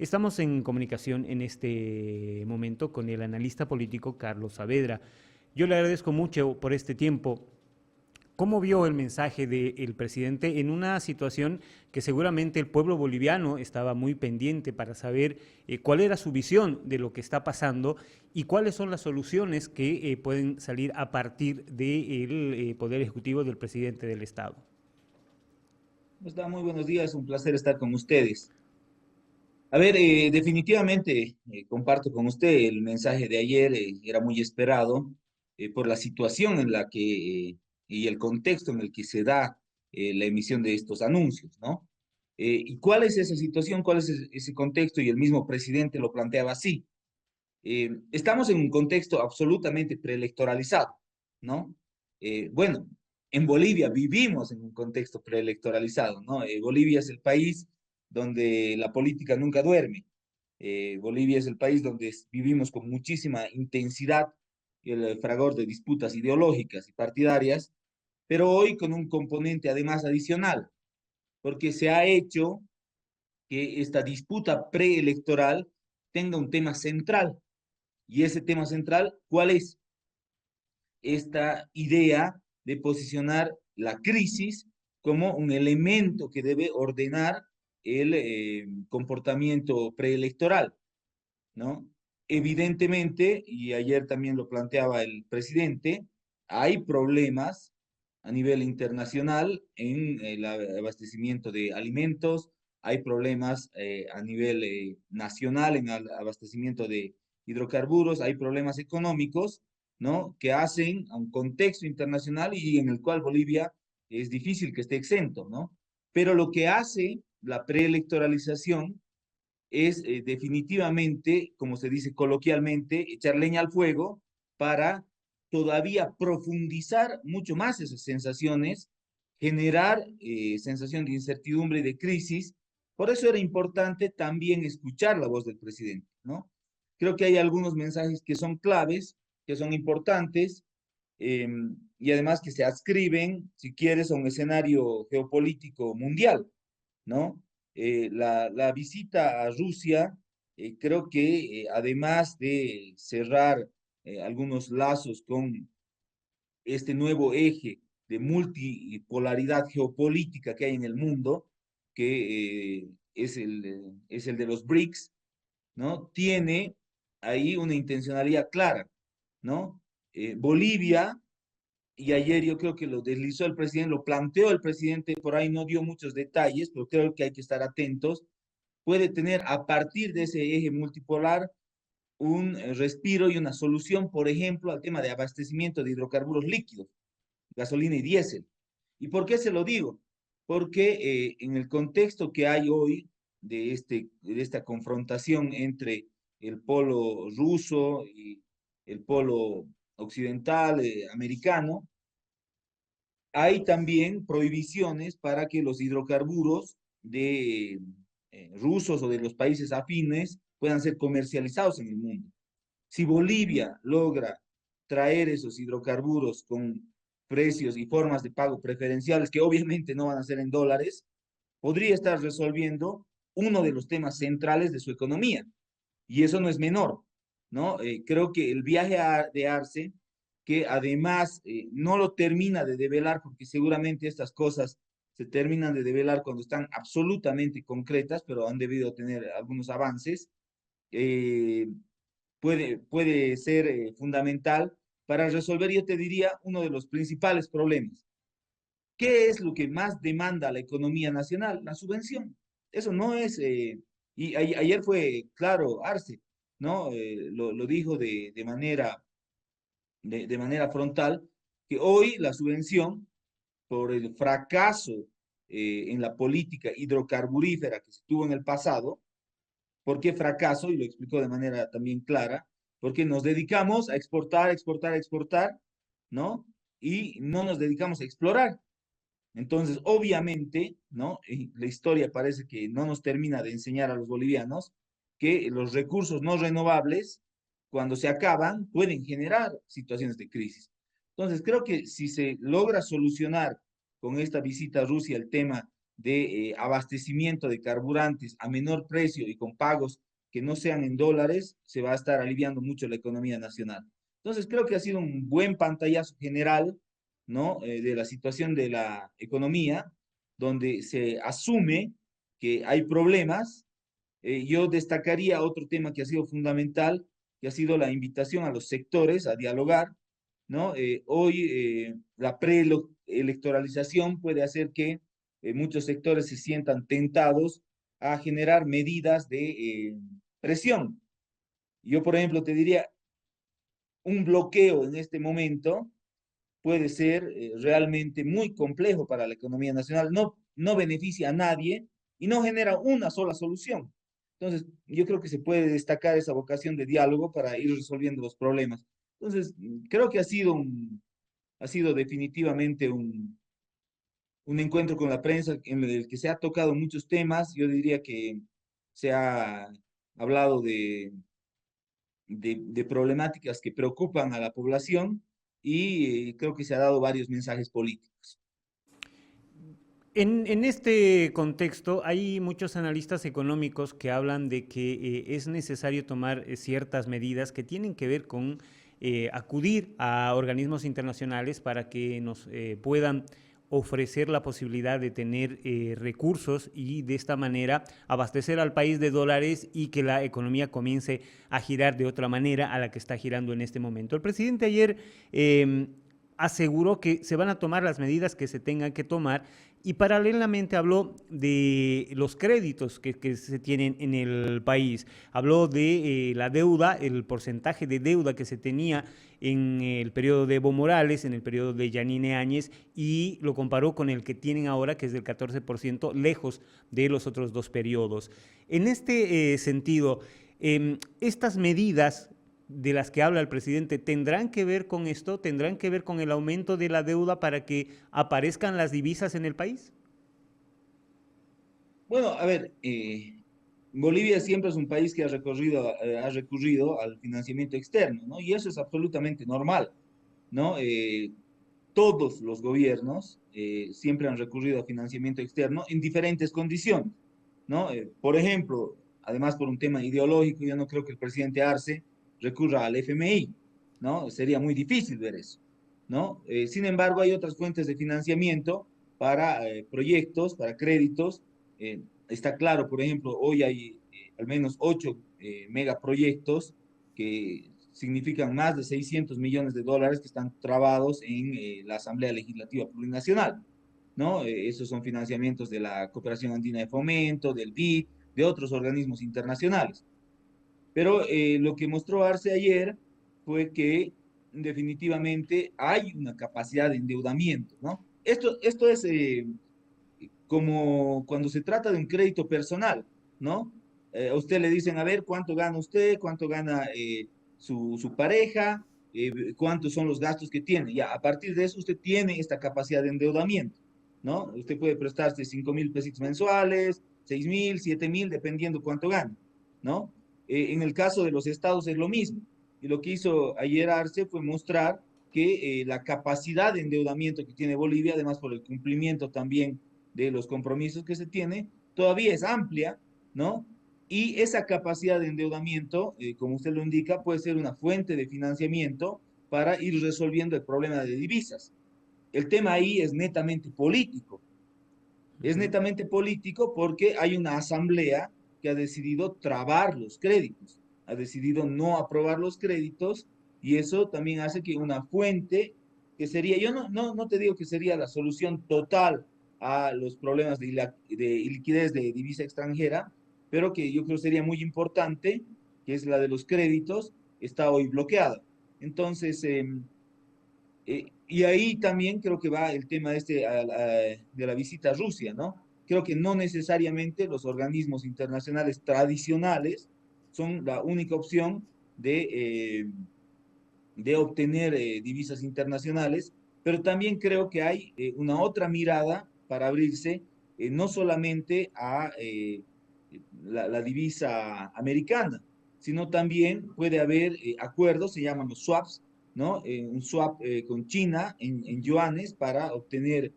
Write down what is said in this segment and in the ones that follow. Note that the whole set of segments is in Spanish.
Estamos en comunicación en este momento con el analista político Carlos Saavedra. Yo le agradezco mucho por este tiempo. ¿Cómo vio el mensaje del presidente en una situación que seguramente el pueblo boliviano estaba muy pendiente para saber cuál era su visión de lo que está pasando y cuáles son las soluciones que pueden salir a partir del Poder Ejecutivo del presidente del Estado? ¿Cómo está? Muy buenos días, un placer estar con ustedes. A ver, definitivamente comparto con usted el mensaje de ayer, era muy esperado por la situación en la que y el contexto en el que se da la emisión de estos anuncios, ¿no? ¿Y cuál es esa situación? ¿Cuál es ese contexto? Y el mismo presidente lo planteaba así. Estamos en un contexto absolutamente preelectoralizado, ¿no? Bueno, en Bolivia vivimos en un contexto preelectoralizado, ¿no? Bolivia es el país donde la política nunca duerme. Bolivia es el país donde vivimos con muchísima intensidad el fragor de disputas ideológicas y partidarias, pero hoy con un componente además adicional, porque se ha hecho que esta disputa preelectoral tenga un tema central. Y ese tema central, ¿cuál es? Esta idea de posicionar la crisis como un elemento que debe ordenar el comportamiento preelectoral, ¿no? Evidentemente, y ayer también lo planteaba el presidente, hay problemas a nivel internacional en el abastecimiento de alimentos, hay problemas a nivel nacional en el abastecimiento de hidrocarburos, hay problemas económicos, ¿no? Que hacen a un contexto internacional y en el cual Bolivia es difícil que esté exento, ¿no? Pero lo que hace la preelectoralización es definitivamente, como se dice coloquialmente, echar leña al fuego para todavía profundizar mucho más esas sensaciones, generar sensación de incertidumbre y de crisis. Por eso era importante también escuchar la voz del presidente, ¿no? Creo que hay algunos mensajes que son claves, que son importantes, eh, y además que se adscriben, si quieres, a un escenario geopolítico mundial, ¿no? La visita a Rusia, creo que además de cerrar algunos lazos con este nuevo eje de multipolaridad geopolítica que hay en el mundo, que es el de los BRICS, ¿no? Tiene ahí una intencionalidad clara, ¿no? Bolivia, y ayer yo creo que lo deslizó el presidente, lo planteó el presidente, por ahí no dio muchos detalles, pero creo que hay que estar atentos, puede tener a partir de ese eje multipolar un respiro y una solución, por ejemplo, al tema de abastecimiento de hidrocarburos líquidos, gasolina y diésel. ¿Y por qué se lo digo? Porque en el contexto que hay hoy de esta confrontación entre el polo ruso y el polo occidental americano, hay también prohibiciones para que los hidrocarburos de rusos o de los países afines puedan ser comercializados en el mundo. Si Bolivia logra traer esos hidrocarburos con precios y formas de pago preferenciales, que obviamente no van a ser en dólares, podría estar resolviendo uno de los temas centrales de su economía. Y eso no es menor, ¿no? Creo que el viaje de Arce, que además no lo termina de develar, porque seguramente estas cosas se terminan de develar cuando están absolutamente concretas, pero han debido tener algunos avances, eh, puede ser fundamental para resolver, yo te diría, uno de los principales problemas. ¿Qué es lo que más demanda la economía nacional? La subvención. Eso no es, ayer fue claro Arce, ¿no? Lo dijo de manera frontal, que hoy la subvención, por el fracaso en la política hidrocarburífera que se tuvo en el pasado, ¿por qué fracaso? Y lo explicó de manera también clara, porque nos dedicamos a exportar, exportar, exportar, ¿no? Y no nos dedicamos a explorar. Entonces, obviamente, ¿no? La historia parece que no nos termina de enseñar a los bolivianos que los recursos no renovables, cuando se acaban, pueden generar situaciones de crisis. Entonces, creo que si se logra solucionar con esta visita a Rusia el tema de abastecimiento de carburantes a menor precio y con pagos que no sean en dólares, se va a estar aliviando mucho la economía nacional. Entonces, creo que ha sido un buen pantallazo general, ¿no? De la situación de la economía, donde se asume que hay problemas. Yo destacaría otro tema que ha sido fundamental, que ha sido la invitación a los sectores a dialogar, ¿no? Hoy la preelectoralización puede hacer que muchos sectores se sientan tentados a generar medidas de presión. Yo, por ejemplo, te diría, un bloqueo en este momento puede ser realmente muy complejo para la economía nacional, no beneficia a nadie y no genera una sola solución. Entonces, yo creo que se puede destacar esa vocación de diálogo para ir resolviendo los problemas. Entonces, creo que ha sido definitivamente un encuentro con la prensa en el que se ha tocado muchos temas. Yo diría que se ha hablado de problemáticas que preocupan a la población y creo que se ha dado varios mensajes políticos. En este contexto, hay muchos analistas económicos que hablan de que es necesario tomar ciertas medidas que tienen que ver con acudir a organismos internacionales para que nos puedan ofrecer la posibilidad de tener recursos y de esta manera abastecer al país de dólares y que la economía comience a girar de otra manera a la que está girando en este momento. El presidente ayer aseguró que se van a tomar las medidas que se tengan que tomar y paralelamente habló de los créditos que se tienen en el país. Habló de la deuda, el porcentaje de deuda que se tenía en el periodo de Evo Morales, en el periodo de Yanine Áñez, y lo comparó con el que tienen ahora, que es del 14%, lejos de los otros dos periodos. En este sentido, estas medidas de las que habla el presidente tendrán que ver con esto, tendrán que ver con el aumento de la deuda para que aparezcan las divisas en el país. Bueno, a ver, Bolivia siempre es un país que ha recurrido al financiamiento externo, ¿no? Y eso es absolutamente normal, ¿no? Todos los gobiernos siempre han recurrido a financiamiento externo en diferentes condiciones, ¿no? Por ejemplo, además por un tema ideológico, yo no creo que el presidente Arce recurra al FMI, ¿no? Sería muy difícil ver eso, ¿no? Sin embargo, hay otras fuentes de financiamiento para proyectos, para créditos. Está claro, por ejemplo, hoy hay al menos 8 megaproyectos que significan más de 600 millones de dólares que están trabados en la Asamblea Legislativa Plurinacional, ¿no? Esos son financiamientos de la Cooperación Andina de Fomento, del BID, de otros organismos internacionales. Pero lo que mostró Arce ayer fue que definitivamente hay una capacidad de endeudamiento, ¿no? Esto es como cuando se trata de un crédito personal, ¿no? A usted le dicen, a ver, ¿cuánto gana usted? ¿Cuánto gana su pareja? ¿Cuántos son los gastos que tiene? Ya, a partir de eso usted tiene esta capacidad de endeudamiento, ¿no? Usted puede prestarse 5.000 pesitos mensuales, 6.000, 7.000, dependiendo cuánto gane, ¿no? En el caso de los estados es lo mismo. Y lo que hizo ayer Arce fue mostrar que la capacidad de endeudamiento que tiene Bolivia, además por el cumplimiento también de los compromisos que se tiene, todavía es amplia, ¿no? Y esa capacidad de endeudamiento, como usted lo indica, puede ser una fuente de financiamiento para ir resolviendo el problema de divisas. El tema ahí es netamente político. Es Ujú. netamente político porque hay una asamblea que ha decidido trabar los créditos, ha decidido no aprobar los créditos y eso también hace que una fuente que sería, yo no te digo que sería la solución total a los problemas de liquidez de divisa extranjera, pero que yo creo sería muy importante, que es la de los créditos, está hoy bloqueada. Entonces, y ahí también creo que va el tema de la visita a Rusia, ¿no? Creo que no necesariamente los organismos internacionales tradicionales son la única opción de obtener divisas internacionales, pero también creo que hay una otra mirada para abrirse no solamente a la divisa americana, sino también puede haber acuerdos, se llaman los swaps, ¿no? Un swap con China en yuanes para obtener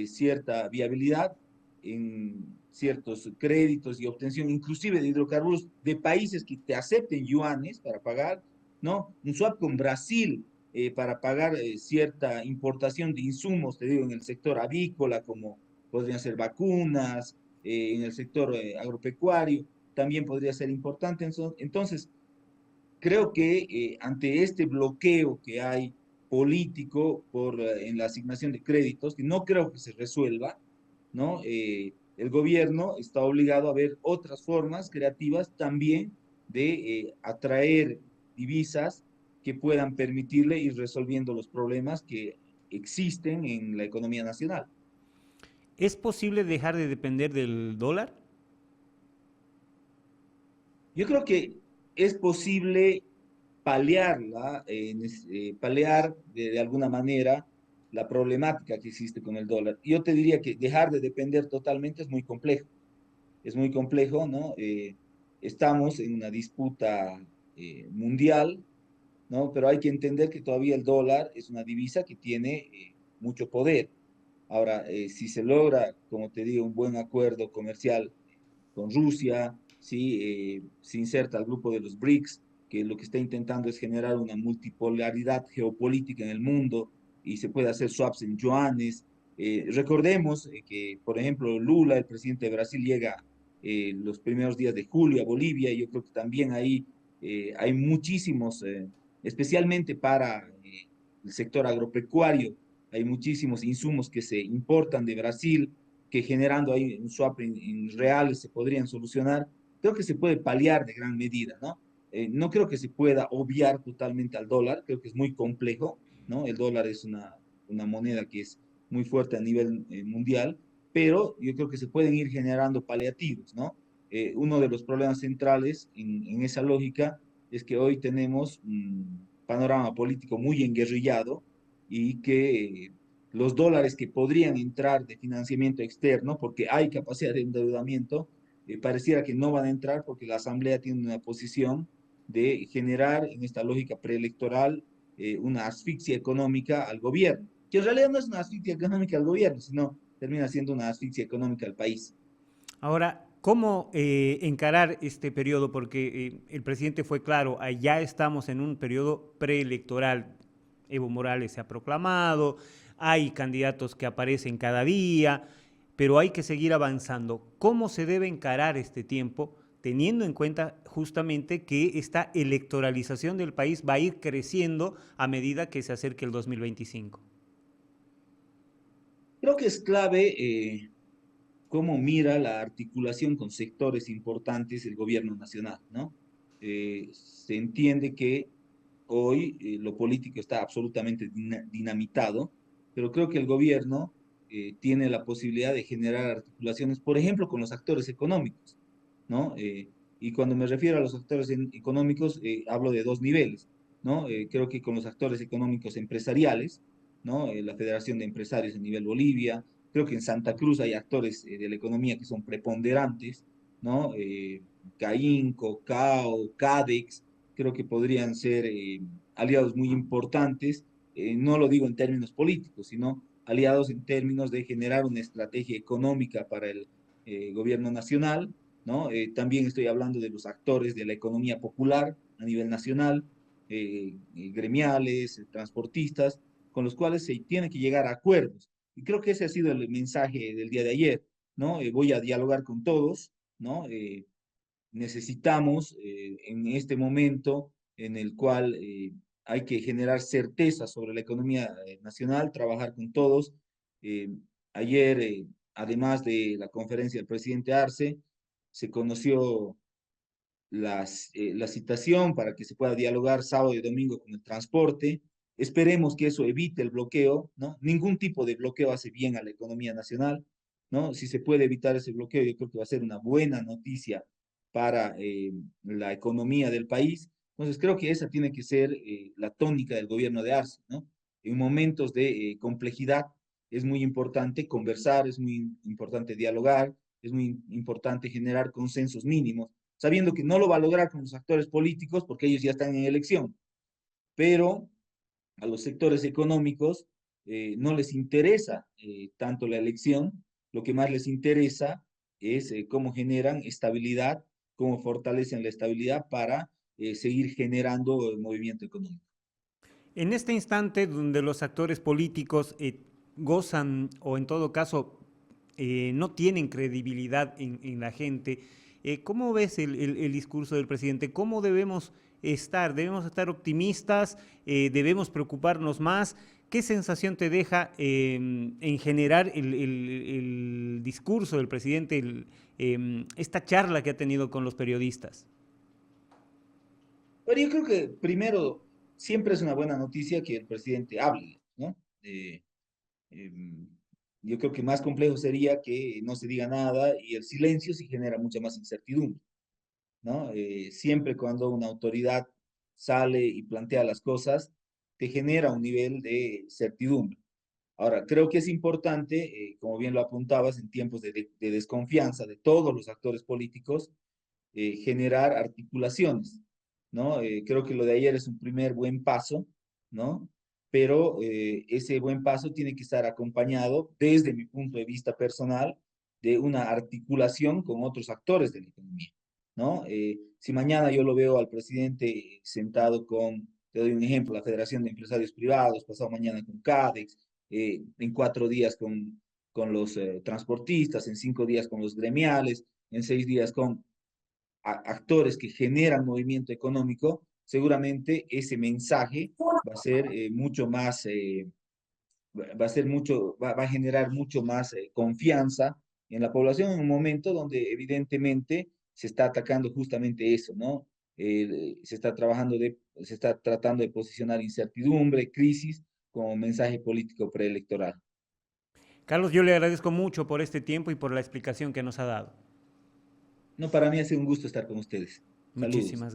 cierta viabilidad. en ciertos créditos y obtención inclusive de hidrocarburos de países que te acepten yuanes para pagar, ¿no? Un swap con Brasil para pagar cierta importación de insumos, te digo, en el sector avícola, como podrían ser vacunas, en el sector agropecuario, también podría ser importante. Entonces, creo que ante este bloqueo que hay político en la asignación de créditos, que no creo que se resuelva, ¿no? El gobierno está obligado a ver otras formas creativas también de atraer divisas que puedan permitirle ir resolviendo los problemas que existen en la economía nacional. ¿Es posible dejar de depender del dólar? Yo creo que es posible paliar de alguna manera la problemática que existe con el dólar. Yo te diría que dejar de depender totalmente es muy complejo, ¿no? Estamos en una disputa mundial, ¿no? Pero hay que entender que todavía el dólar es una divisa que tiene mucho poder. Ahora, si se logra, como te digo, un buen acuerdo comercial con Rusia, ¿sí? Se inserta al grupo de los BRICS, que lo que está intentando es generar una multipolaridad geopolítica en el mundo y se puede hacer swaps en yuanes. Recordemos que, por ejemplo, Lula, el presidente de Brasil, llega los primeros días de julio a Bolivia y yo creo que también ahí hay muchísimos, especialmente para el sector agropecuario, hay muchísimos insumos que se importan de Brasil que generando ahí un swap en reales se podrían solucionar, creo que se puede paliar de gran medida, ¿no? No creo que se pueda obviar totalmente al dólar, creo que es muy complejo, ¿no? El dólar es una moneda que es muy fuerte a nivel mundial, pero yo creo que se pueden ir generando paliativos, ¿no? Uno de los problemas centrales en esa lógica es que hoy tenemos un panorama político muy enguerrillado y que los dólares que podrían entrar de financiamiento externo, porque hay capacidad de endeudamiento, pareciera que no van a entrar porque la Asamblea tiene una posición de generar en esta lógica preelectoral una asfixia económica al gobierno, que en realidad no es una asfixia económica al gobierno, sino termina siendo una asfixia económica al país. Ahora, ¿cómo encarar este periodo? Porque el presidente fue claro, ya estamos en un periodo preelectoral. Evo Morales se ha proclamado, hay candidatos que aparecen cada día, pero hay que seguir avanzando. ¿Cómo se debe encarar este tiempo, teniendo en cuenta justamente que esta electoralización del país va a ir creciendo a medida que se acerque el 2025? Creo que es clave cómo mira la articulación con sectores importantes el gobierno nacional, ¿no? Se entiende que hoy lo político está absolutamente dinamitado, pero creo que el gobierno tiene la posibilidad de generar articulaciones, por ejemplo, con los actores económicos, ¿no? Y cuando me refiero a los actores económicos, hablo de dos niveles, ¿no? Creo que con los actores económicos empresariales, ¿no? La Federación de Empresarios a nivel Bolivia, creo que en Santa Cruz hay actores de la economía que son preponderantes, ¿no? CAINCO, CAO, CADEX, creo que podrían ser aliados muy importantes, no lo digo en términos políticos, sino aliados en términos de generar una estrategia económica para el gobierno nacional, ¿no? También estoy hablando de los actores de la economía popular a nivel nacional, gremiales, transportistas, con los cuales se tiene que llegar a acuerdos. Y creo que ese ha sido el mensaje del día de ayer, ¿no? Voy a dialogar con todos, ¿no? Necesitamos en este momento en el cual hay que generar certeza sobre la economía nacional, trabajar con todos. Eh, ayer, además de la conferencia del presidente Arce, se conoció la citación para que se pueda dialogar sábado y domingo con el transporte. Esperemos que eso evite el bloqueo, ¿no? Ningún tipo de bloqueo hace bien a la economía nacional, ¿no? Si se puede evitar ese bloqueo, yo creo que va a ser una buena noticia para la economía del país. Entonces, creo que esa tiene que ser la tónica del gobierno de Arce, ¿no? En momentos de complejidad es muy importante conversar, es muy importante dialogar, es muy importante generar consensos mínimos sabiendo que no lo va a lograr con los actores políticos porque ellos ya están en elección, pero a los sectores económicos no les interesa tanto la elección lo que más les interesa es cómo generan estabilidad, cómo fortalecen la estabilidad para seguir generando movimiento económico. En este instante donde los actores políticos gozan o en todo caso no tienen credibilidad en la gente, ¿cómo ves el discurso del presidente? ¿Cómo debemos estar? ¿Debemos estar optimistas? ¿Debemos preocuparnos más? ¿Qué sensación te deja en general el discurso del presidente, esta charla que ha tenido con los periodistas? Pero yo creo que primero, siempre es una buena noticia que el presidente hable, ¿no? Em, yo creo que más complejo sería que no se diga nada y el silencio sí genera mucha más incertidumbre, ¿no? Siempre cuando una autoridad sale y plantea las cosas, te genera un nivel de certidumbre. Ahora, creo que es importante, como bien lo apuntabas, en tiempos de desconfianza de todos los actores políticos, generar articulaciones, ¿no? Creo que lo de ayer es un primer buen paso, ¿no? Pero ese buen paso tiene que estar acompañado, desde mi punto de vista personal, de una articulación con otros actores de la economía, ¿no? Si mañana yo lo veo al presidente sentado con, te doy un ejemplo, la Federación de Empresarios Privados, pasado mañana con CADEX, en 4 días con los transportistas, en 5 días con los gremiales, en 6 días con actores que generan movimiento económico, seguramente ese mensaje va a ser mucho más, va a ser mucho, va a generar mucho más confianza en la población en un momento donde evidentemente se está atacando justamente eso, ¿no? Se está tratando de posicionar incertidumbre, crisis como mensaje político preelectoral. Carlos, yo le agradezco mucho por este tiempo y por la explicación que nos ha dado. No, para mí ha sido un gusto estar con ustedes. Saludos. Muchísimas